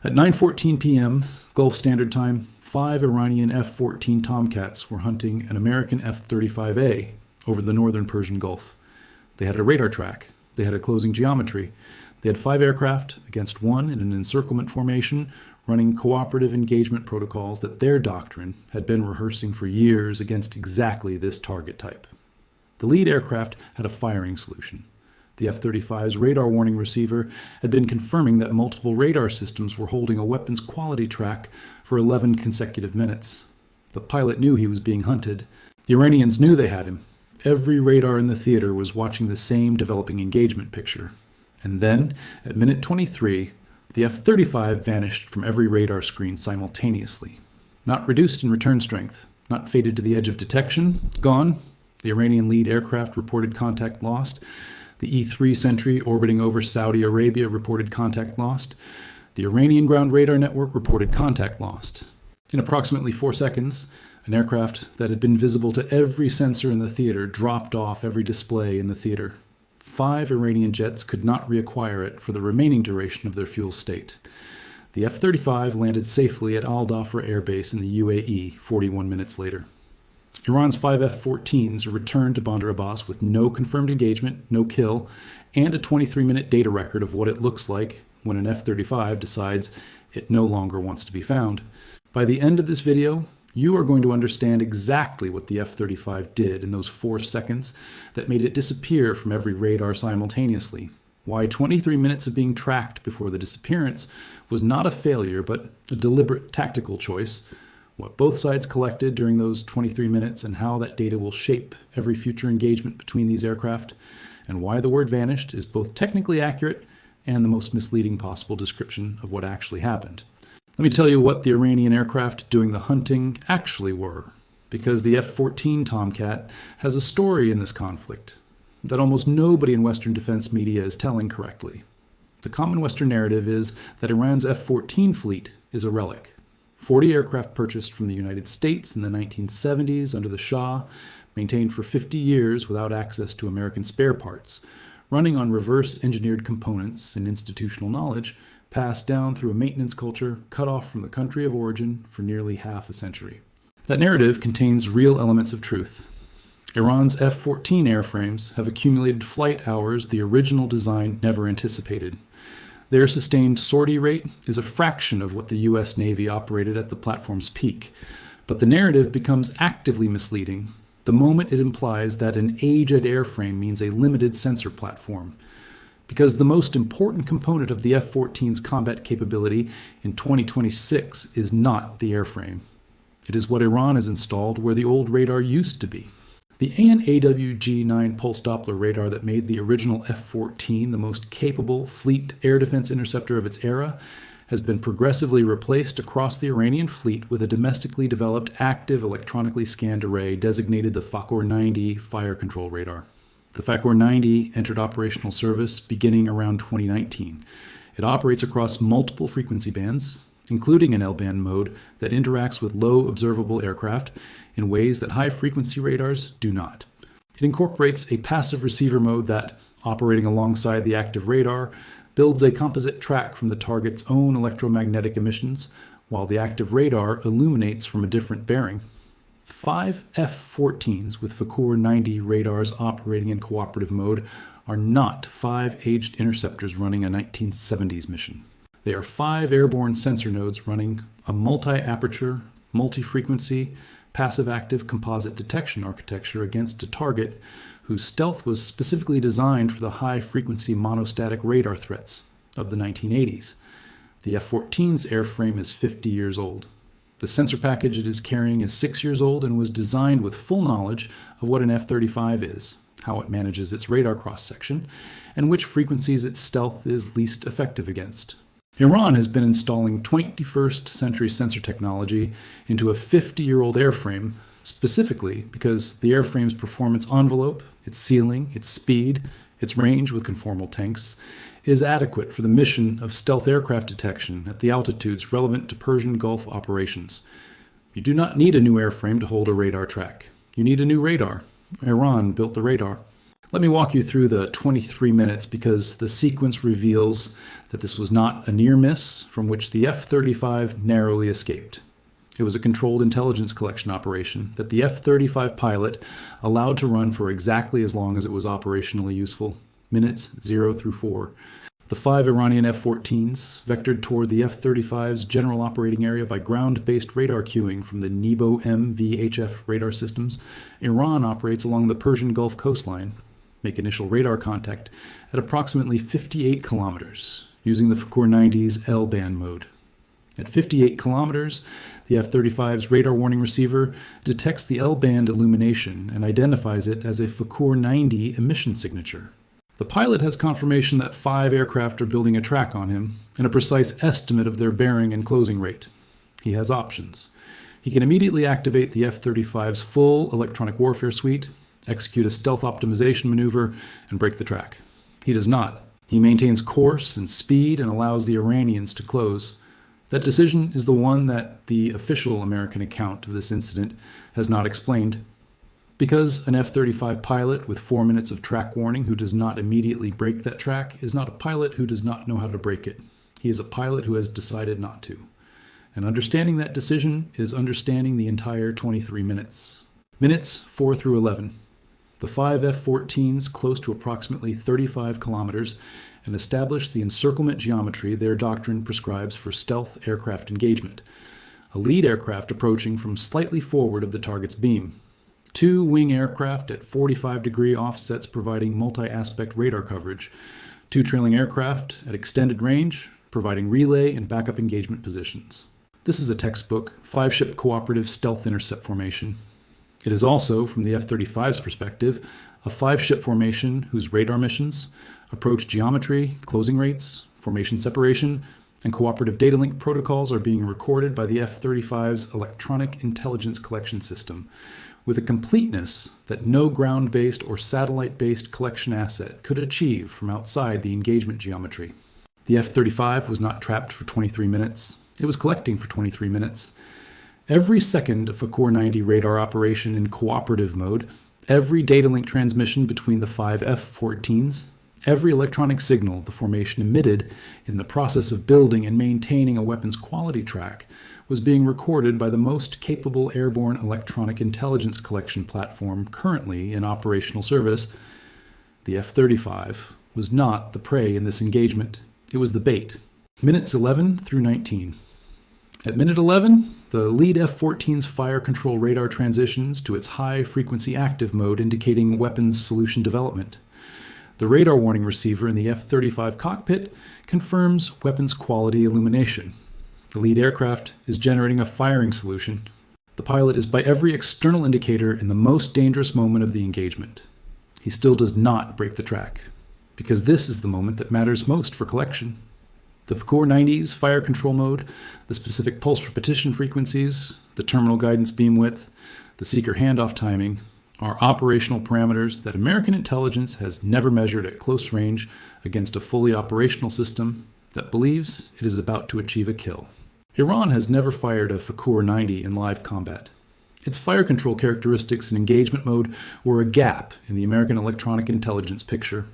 At 9:14 p.m. Gulf Standard Time, 5 Iranian F-14 Tomcats were hunting an American F-35A over the northern Persian Gulf. They had a radar track. They had a closing geometry. They had 5 aircraft against 1 in an encirclement formation, running cooperative engagement protocols that their doctrine had been rehearsing for years against exactly this target type. The lead aircraft had a firing solution. The F-35's radar warning receiver had been confirming that multiple radar systems were holding a weapons quality track for 11 consecutive minutes. The pilot knew he was being hunted. The Iranians knew they had him. Every radar in the theater was watching the same developing engagement picture. And then, at minute 23, the F-35 vanished from every radar screen simultaneously. Not reduced in return strength, not faded to the edge of detection, gone. The Iranian lead aircraft reported contact lost. The E-3 Sentry orbiting over Saudi Arabia reported contact lost. The Iranian ground radar network reported contact lost. In approximately 4 seconds, an aircraft that had been visible to every sensor in the theater dropped off every display in the theater. 5 Iranian jets could not reacquire it for the remaining duration of their fuel state. The F-35 landed safely at Al Dhafra Air Base in the UAE 41 minutes later. Iran's 5 F-14s returned to Bandar Abbas with no confirmed engagement, no kill, and a 23-minute data record of what it looks like when an F-35 decides it no longer wants to be found. By the end of this video, you are going to understand exactly what the F-35 did in those 4 seconds that made it disappear from every radar simultaneously. Why 23 minutes of being tracked before the disappearance was not a failure but a deliberate tactical choice, what both sides collected during those 23 minutes and how that data will shape every future engagement between these aircraft, and why the word vanished is both technically accurate and the most misleading possible description of what actually happened. Let me tell you what the Iranian aircraft doing the hunting actually were, because the F-14 Tomcat has a story in this conflict that almost nobody in Western defense media is telling correctly. The common Western narrative is that Iran's F-14 fleet is a relic. 40 aircraft purchased from the United States in the 1970s under the Shah, maintained for 50 years without access to American spare parts, running on reverse-engineered components and institutional knowledge passed down through a maintenance culture cut off from the country of origin for nearly half a century. That narrative contains real elements of truth. Iran's F-14 airframes have accumulated flight hours the original design never anticipated. Their sustained sortie rate is a fraction of what the U.S. Navy operated at the platform's peak, but the narrative becomes actively misleading the moment it implies that an aged airframe means a limited sensor platform, because the most important component of the F-14's combat capability in 2026 is not the airframe. It is what Iran has installed where the old radar used to be. The AN/AWG-9 pulse Doppler radar that made the original F-14 the most capable fleet air defense interceptor of its era has been progressively replaced across the Iranian fleet with a domestically developed active electronically scanned array designated the Fakour-90 fire control radar. The Fakour-90 entered operational service beginning around 2019. It operates across multiple frequency bands, including an L-band mode that interacts with low observable aircraft in ways that high-frequency radars do not. It incorporates a passive receiver mode that, operating alongside the active radar, builds a composite track from the target's own electromagnetic emissions, while the active radar illuminates from a different bearing. 5 F-14s with Fakour-90 radars operating in cooperative mode are not 5 aged interceptors running a 1970s mission. They are 5 airborne sensor nodes running a multi-aperture, multi-frequency, passive-active composite detection architecture against a target whose stealth was specifically designed for the high-frequency monostatic radar threats of the 1980s. The F-14's airframe is 50 years old. The sensor package it is carrying is 6 years old and was designed with full knowledge of what an F-35 is, how it manages its radar cross-section, and which frequencies its stealth is least effective against. Iran has been installing 21st century sensor technology into a 50-year-old airframe specifically because the airframe's performance envelope, its ceiling, its speed, its range with conformal tanks, is adequate for the mission of stealth aircraft detection at the altitudes relevant to Persian Gulf operations. You do not need a new airframe to hold a radar track. You need a new radar. Iran built the radar. Let me walk you through the 23 minutes because the sequence reveals that this was not a near miss from which the F-35 narrowly escaped. It was a controlled intelligence collection operation that the F-35 pilot allowed to run for exactly as long as it was operationally useful, minutes 0 through 4. The 5 Iranian F-14s vectored toward the F-35's general operating area by ground-based radar cueing from the Nebo-M VHF radar systems. Iran operates along the Persian Gulf coastline, make initial radar contact at approximately 58 kilometers using the Fakour-90's L-band mode. At 58 kilometers, the F-35's radar warning receiver detects the L-band illumination and identifies it as a Fakour-90 emission signature. The pilot has confirmation that 5 aircraft are building a track on him and a precise estimate of their bearing and closing rate. He has options. He can immediately activate the F-35's full electronic warfare suite, execute a stealth optimization maneuver, and break the track. He does not. He maintains course and speed and allows the Iranians to close. That decision is the one that the official American account of this incident has not explained. Because an F-35 pilot with 4 minutes of track warning who does not immediately break that track is not a pilot who does not know how to break it. He is a pilot who has decided not to. And understanding that decision is understanding the entire 23 minutes. Minutes 4 through 11. The 5 F-14s close to approximately 35 kilometers and establish the encirclement geometry their doctrine prescribes for stealth aircraft engagement. A lead aircraft approaching from slightly forward of the target's beam. 2 wing aircraft at 45-degree offsets providing multi-aspect radar coverage. 2 trailing aircraft at extended range providing relay and backup engagement positions. This is a textbook 5-ship cooperative stealth intercept formation. It is also, from the F-35's perspective, a 5-ship formation whose radar missions, approach geometry, closing rates, formation separation, and cooperative data link protocols are being recorded by the F-35's electronic intelligence collection system, with a completeness that no ground-based or satellite-based collection asset could achieve from outside the engagement geometry. The F-35 was not trapped for 23 minutes. It was collecting for 23 minutes. Every second of Fakour-90 radar operation in cooperative mode, every data link transmission between the 5 F-14s, every electronic signal the formation emitted in the process of building and maintaining a weapons quality track was being recorded by the most capable airborne electronic intelligence collection platform currently in operational service. The F-35 was not the prey in this engagement. It was the bait. Minutes 11 through 19. At minute 11, the lead F-14's fire control radar transitions to its high-frequency active mode indicating weapons solution development. The radar warning receiver in the F-35 cockpit confirms weapons quality illumination. The lead aircraft is generating a firing solution. The pilot is by every external indicator in the most dangerous moment of the engagement. He still does not break the track, because this is the moment that matters most for collection. The Fakour-90's fire control mode, the specific pulse repetition frequencies, the terminal guidance beam width, the seeker handoff timing, are operational parameters that American intelligence has never measured at close range against a fully operational system that believes it is about to achieve a kill. Iran has never fired a Fakour-90 in live combat. Its fire control characteristics in engagement mode were a gap in the American electronic intelligence picture.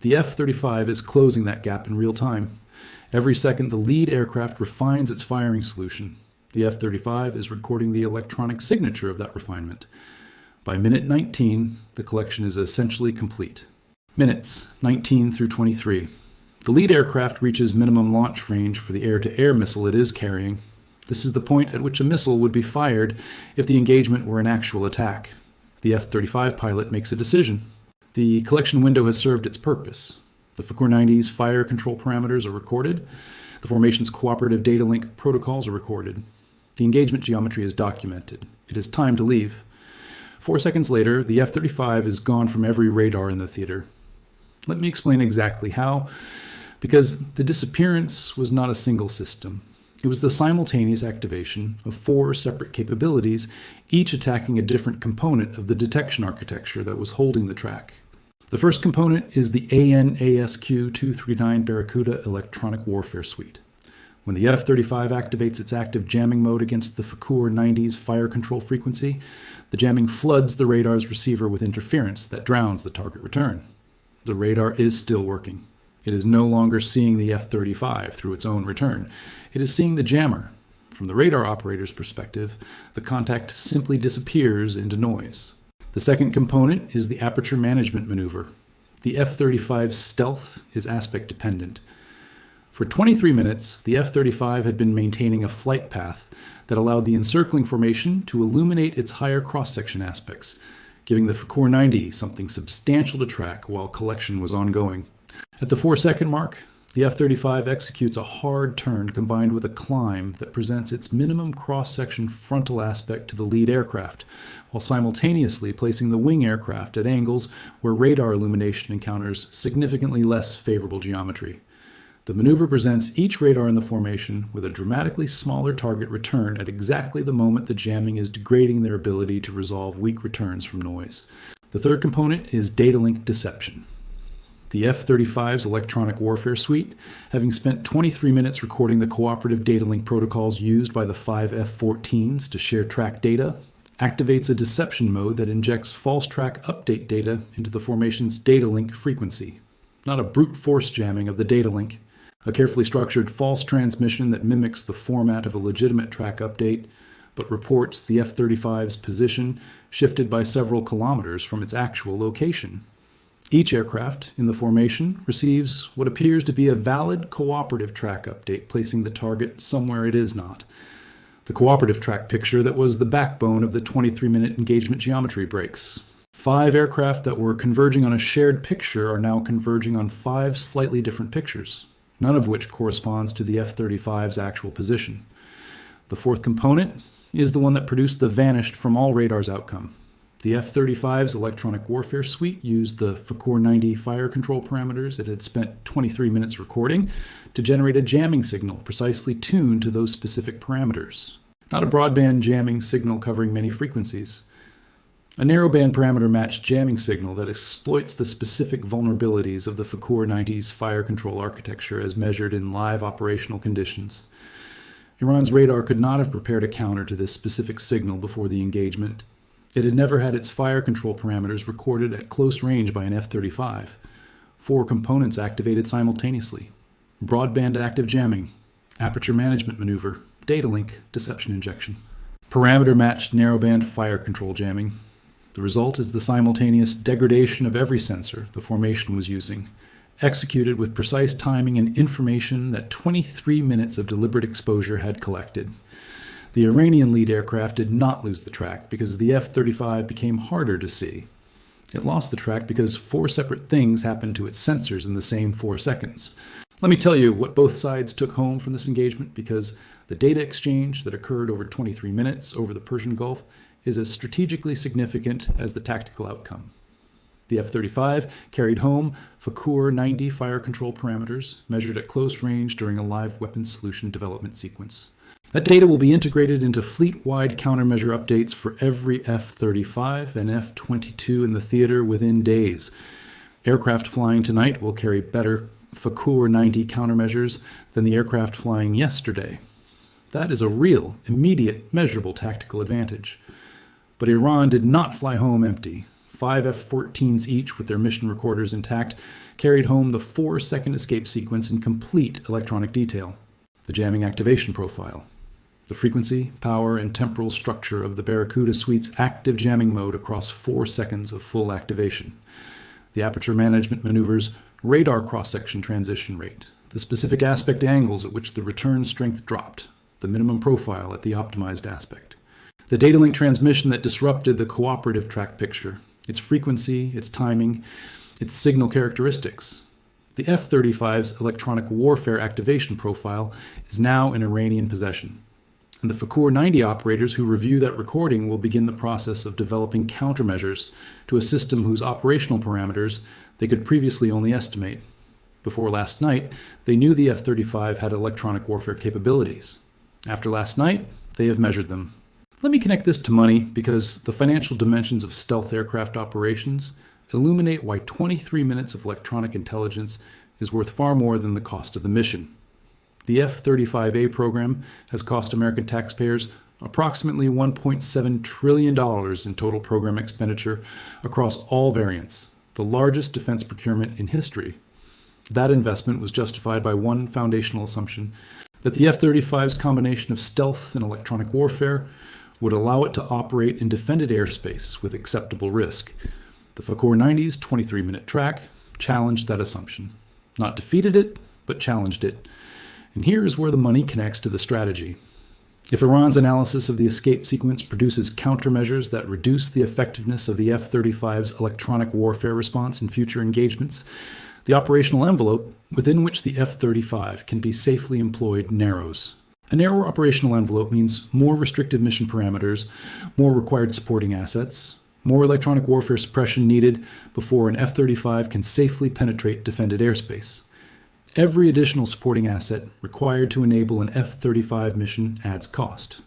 The F-35 is closing that gap in real time. Every second, the lead aircraft refines its firing solution. The F-35 is recording the electronic signature of that refinement. By minute 19, the collection is essentially complete. Minutes 19 through 23. The lead aircraft reaches minimum launch range for the air-to-air missile it is carrying. This is the point at which a missile would be fired if the engagement were an actual attack. The F-35 pilot makes a decision. The collection window has served its purpose. The Fakour-90's fire control parameters are recorded. The formation's cooperative data link protocols are recorded. The engagement geometry is documented. It is time to leave. 4 seconds later, the F-35 is gone from every radar in the theater. Let me explain exactly how, because the disappearance was not a single system. It was the simultaneous activation of 4 separate capabilities, each attacking a different component of the detection architecture that was holding the track. The first component is the ANASQ-239 Barracuda electronic warfare suite. When the F-35 activates its active jamming mode against the Fakour-90's fire control frequency, the jamming floods the radar's receiver with interference that drowns the target return. The radar is still working. It is no longer seeing the F-35 through its own return. It is seeing the jammer. From the radar operator's perspective, the contact simply disappears into noise. The second component is the aperture management maneuver. The F-35's stealth is aspect dependent. For 23 minutes, the F-35 had been maintaining a flight path that allowed the encircling formation to illuminate its higher cross-section aspects, giving the Fakour-90 something substantial to track while collection was ongoing. At the 4-second mark, the F-35 executes a hard turn combined with a climb that presents its minimum cross-section frontal aspect to the lead aircraft, while simultaneously placing the wing aircraft at angles where radar illumination encounters significantly less favorable geometry. The maneuver presents each radar in the formation with a dramatically smaller target return at exactly the moment the jamming is degrading their ability to resolve weak returns from noise. The third component is data link deception. The F-35's electronic warfare suite, having spent 23 minutes recording the cooperative data link protocols used by the 5 F-14s to share track data, activates a deception mode that injects false track update data into the formation's data link frequency. Not a brute force jamming of the data link, a carefully structured false transmission that mimics the format of a legitimate track update, but reports the F-35's position shifted by several kilometers from its actual location. Each aircraft in the formation receives what appears to be a valid cooperative track update, placing the target somewhere it is not. The cooperative track picture that was the backbone of the 23-minute engagement geometry breaks. 5 aircraft that were converging on a shared picture are now converging on 5 slightly different pictures, none of which corresponds to the F-35's actual position. The fourth component is the one that produced the vanished from all radars outcome. The F-35's electronic warfare suite used the Fakour-90 fire control parameters it had spent 23 minutes recording to generate a jamming signal precisely tuned to those specific parameters. Not a broadband jamming signal covering many frequencies. A narrowband parameter-matched jamming signal that exploits the specific vulnerabilities of the Fakour-90's fire control architecture as measured in live operational conditions. Iran's radar could not have prepared a counter to this specific signal before the engagement. It had never had its fire control parameters recorded at close range by an F-35. 4 components activated simultaneously. Broadband active jamming, aperture management maneuver, data link, deception injection. Parameter-matched narrowband fire control jamming. The result is the simultaneous degradation of every sensor the formation was using, executed with precise timing and information that 23 minutes of deliberate exposure had collected. The Iranian lead aircraft did not lose the track because the F-35 became harder to see. It lost the track because 4 separate things happened to its sensors in the same 4 seconds. Let me tell you what both sides took home from this engagement, because the data exchange that occurred over 23 minutes over the Persian Gulf is as strategically significant as the tactical outcome. The F-35 carried home Fakour-90 fire control parameters measured at close range during a live weapons solution development sequence. That data will be integrated into fleet-wide countermeasure updates for every F-35 and F-22 in the theater within days. Aircraft flying tonight will carry better Fakour-90 countermeasures than the aircraft flying yesterday. That is a real, immediate, measurable tactical advantage. But Iran did not fly home empty. 5 F-14s each, with their mission recorders intact, carried home the 4-second escape sequence in complete electronic detail. The jamming activation profile. The frequency, power, and temporal structure of the Barracuda suite's active jamming mode across 4 seconds of full activation. The aperture management maneuver's radar cross-section transition rate. The specific aspect angles at which the return strength dropped. The minimum profile at the optimized aspect. The data link transmission that disrupted the cooperative track picture. Its frequency, its timing, its signal characteristics. The F-35's electronic warfare activation profile is now in Iranian possession. And the Fakour-90 operators who review that recording will begin the process of developing countermeasures to a system whose operational parameters they could previously only estimate. Before last night, they knew the F-35 had electronic warfare capabilities. After last night, they have measured them. Let me connect this to money, because the financial dimensions of stealth aircraft operations illuminate why 23 minutes of electronic intelligence is worth far more than the cost of the mission. The F-35A program has cost American taxpayers approximately $1.7 trillion in total program expenditure across all variants, the largest defense procurement in history. That investment was justified by one foundational assumption, that the F-35's combination of stealth and electronic warfare would allow it to operate in defended airspace with acceptable risk. The Fakour-90's 23-minute track challenged that assumption. Not defeated it, but challenged it. And here is where the money connects to the strategy. If Iran's analysis of the escape sequence produces countermeasures that reduce the effectiveness of the F-35's electronic warfare response in future engagements, the operational envelope within which the F-35 can be safely employed narrows. A narrower operational envelope means more restrictive mission parameters, more required supporting assets, more electronic warfare suppression needed before an F-35 can safely penetrate defended airspace. Every additional supporting asset required to enable an F-35 mission adds cost.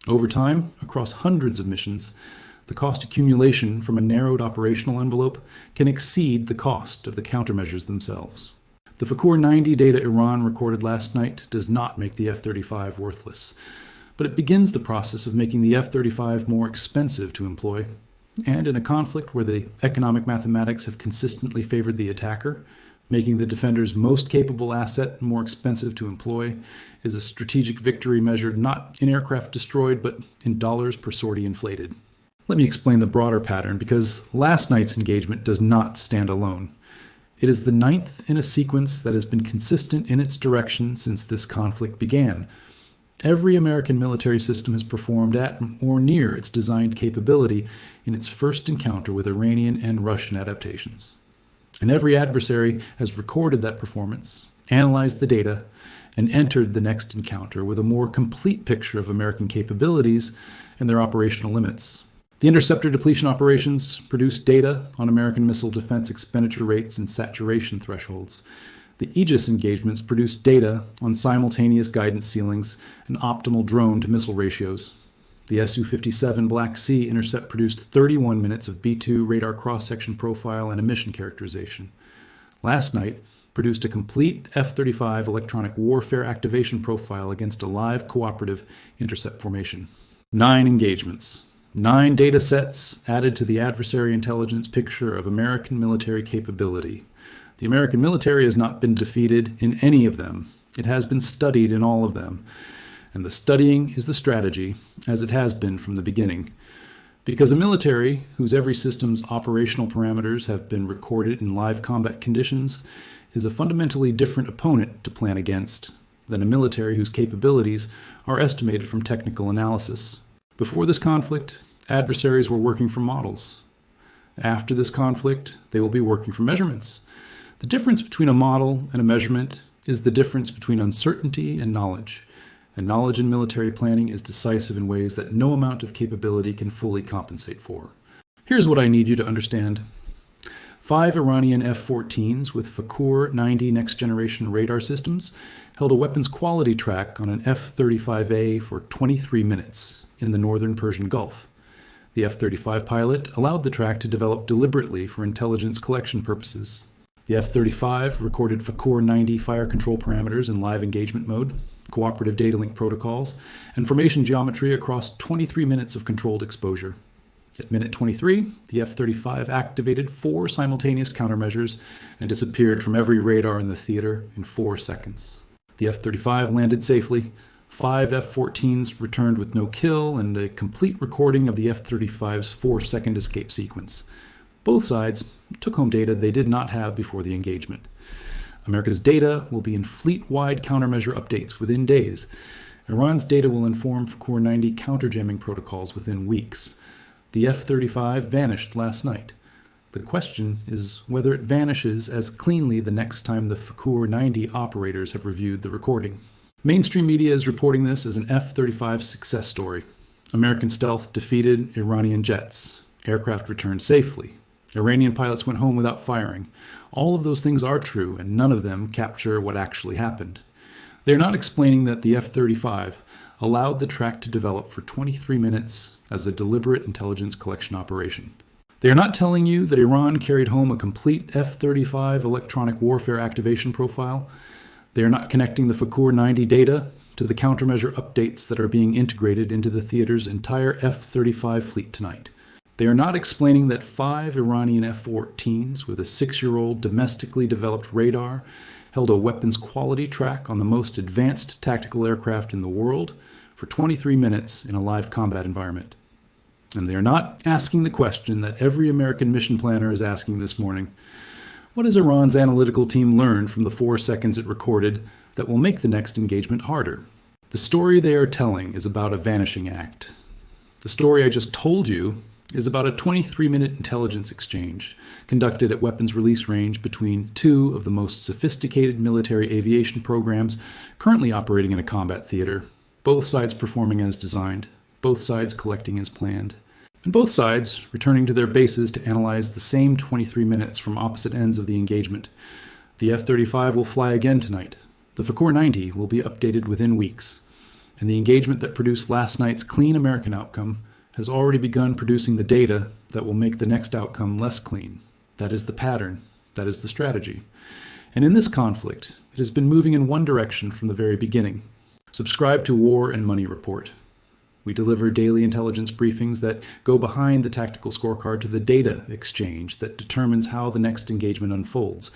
Over time, across hundreds of missions, the cost accumulation from a narrowed operational envelope can exceed the cost of the countermeasures themselves. The Fakour-90 data Iran recorded last night does not make the F-35 worthless, but it begins the process of making the F-35 more expensive to employ. And in a conflict where the economic mathematics have consistently favored the attacker, making the defender's most capable asset more expensive to employ is a strategic victory measured not in aircraft destroyed, but in dollars per sortie inflated. Let me explain the broader pattern, because last night's engagement does not stand alone. It is the ninth in a sequence that has been consistent in its direction since this conflict began. Every American military system has performed at or near its designed capability in its first encounter with Iranian and Russian adaptations. And every adversary has recorded that performance, analyzed the data, and entered the next encounter with a more complete picture of American capabilities and their operational limits. The interceptor depletion operations produced data on American missile defense expenditure rates and saturation thresholds. The Aegis engagements produced data on simultaneous guidance ceilings and optimal drone-to-missile ratios. The Su-57 Black Sea intercept produced 31 minutes of B-2 radar cross-section profile and emission characterization. Last night produced a complete F-35 electronic warfare activation profile against a live cooperative intercept formation. 9 engagements. 9 data sets added to the adversary intelligence picture of American military capability. The American military has not been defeated in any of them. It has been studied in all of them. And the studying is the strategy, as it has been from the beginning. Because a military whose every system's operational parameters have been recorded in live combat conditions is a fundamentally different opponent to plan against than a military whose capabilities are estimated from technical analysis. Before this conflict, adversaries were working from models. After this conflict, they will be working from measurements. The difference between a model and a measurement is the difference between uncertainty and knowledge. And knowledge in military planning is decisive in ways that no amount of capability can fully compensate for. Here's what I need you to understand. 5 Iranian F-14s with Fakour-90 next-generation radar systems held a weapons quality track on an F-35A for 23 minutes in the northern Persian Gulf. The F-35 pilot allowed the track to develop deliberately for intelligence collection purposes. The F-35 recorded Fakour-90 fire control parameters in live engagement mode, cooperative data link protocols, and formation geometry across 23 minutes of controlled exposure. At minute 23, the F-35 activated 4 simultaneous countermeasures and disappeared from every radar in the theater in 4 seconds. The F-35 landed safely. 5 F-14s returned with no kill and a complete recording of the F-35's 4-second escape sequence. Both sides took home data they did not have before the engagement. America's data will be in fleet-wide countermeasure updates within days. Iran's data will inform Fakour-90 counterjamming protocols within weeks. The F-35 vanished last night. The question is whether it vanishes as cleanly the next time the Fakour-90 operators have reviewed the recording. Mainstream media is reporting this as an F-35 success story. American stealth defeated Iranian jets. Aircraft returned safely. Iranian pilots went home without firing. All of those things are true, and none of them capture what actually happened. They're not explaining that the F-35 allowed the track to develop for 23 minutes as a deliberate intelligence collection operation. They are not telling you that Iran carried home a complete F-35 electronic warfare activation profile. They are not connecting the Fakour-90 data to the countermeasure updates that are being integrated into the theater's entire F-35 fleet tonight. They are not explaining that 5 Iranian F-14s with a 6-year-old domestically developed radar held a weapons quality track on the most advanced tactical aircraft in the world for 23 minutes in a live combat environment. And they are not asking the question that every American mission planner is asking this morning. What has Iran's analytical team learned from the 4 seconds it recorded that will make the next engagement harder? The story they are telling is about a vanishing act. The story I just told you is about a 23-minute intelligence exchange conducted at weapons release range between 2 of the most sophisticated military aviation programs currently operating in a combat theater, both sides performing as designed, both sides collecting as planned, and both sides returning to their bases to analyze the same 23 minutes from opposite ends of the engagement. The F-35 will fly again tonight. The Fakour-90 will be updated within weeks. And the engagement that produced last night's clean American outcome has already begun producing the data that will make the next outcome less clean. That is the pattern. That is the strategy. And in this conflict, it has been moving in one direction from the very beginning. Subscribe to War and Money Report. We deliver daily intelligence briefings that go behind the tactical scorecard to the data exchange that determines how the next engagement unfolds,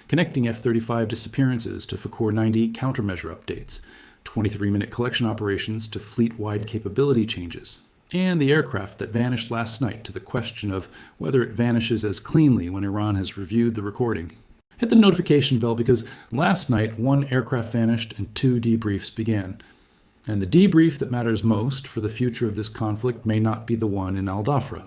connecting F-35 disappearances to Fakour-90 countermeasure updates, 23-minute collection operations to fleet-wide capability changes, and the aircraft that vanished last night to the question of whether it vanishes as cleanly when Iran has reviewed the recording. Hit the notification bell because last night 1 aircraft vanished and 2 debriefs began. And the debrief that matters most for the future of this conflict may not be the one in Al Dhafra.